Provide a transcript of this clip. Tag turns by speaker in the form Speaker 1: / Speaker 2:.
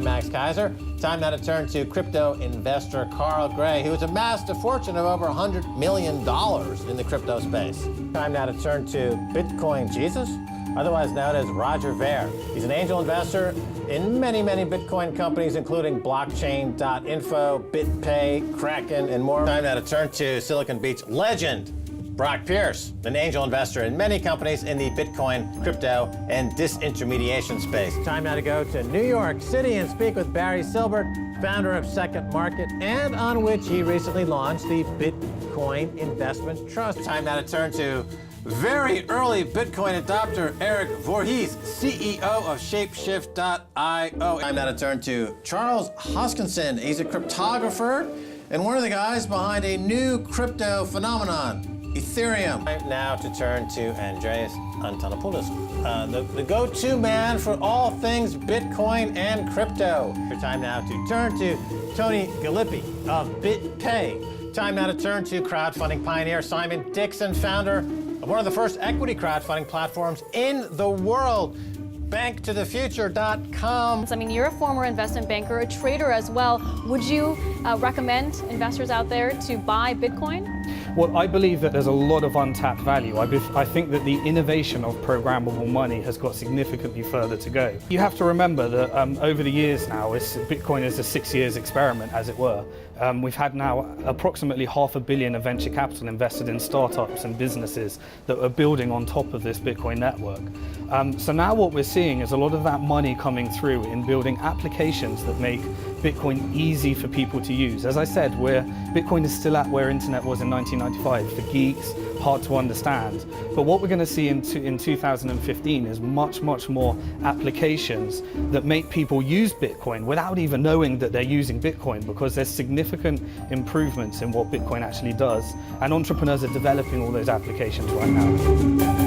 Speaker 1: I'm Max Keiser. Time now to turn to crypto investor Carl Gray, who has amassed a fortune of over $100 million in the crypto space. Time now to turn to Bitcoin Jesus, otherwise known as Roger Ver. He's an angel investor in many Bitcoin companies, including Blockchain.info, BitPay, Kraken, and more. Time now to turn to Silicon Beach legend Brock Pierce, an angel investor in many companies in the Bitcoin, crypto, and disintermediation space. Time now to go to New York City and speak with Barry Silbert, founder of Second Market, and on which he recently launched the Bitcoin Investment Trust. Time now to turn to very early Bitcoin adopter Eric Voorhees, CEO of Shapeshift.io. Time now to turn to Charles Hoskinson. He's a cryptographer and one of the guys behind a new crypto phenomenon, Ethereum. Time now to turn to Andreas Antonopoulos, the go-to man for all things Bitcoin and crypto. Time now to turn to Tony Galippi of BitPay. Time now to turn to crowdfunding pioneer Simon Dixon, founder of one of the first equity crowdfunding platforms in the world, BnkToTheFuture.com.
Speaker 2: I mean, you're a former investment banker, a trader as well. Would you recommend investors out there to buy Bitcoin?
Speaker 3: Well, I believe that there's a lot of untapped value. I think that the innovation of programmable money has got significantly further to go. You have to remember that over the years now, Bitcoin is a 6 years experiment, as it were. We've had now approximately $500 million of venture capital invested in startups and businesses that are building on top of this Bitcoin network. So now what we're seeing is a lot of that money coming through in building applications that make Bitcoin easy for people to use. As I said, Bitcoin is still at where internet was in 1995, for geeks, hard to understand. But what we're going to see in 2015 is much more applications that make people use Bitcoin without even knowing that they're using Bitcoin, because there's significant improvements in what Bitcoin actually does, and entrepreneurs are developing all those applications right now.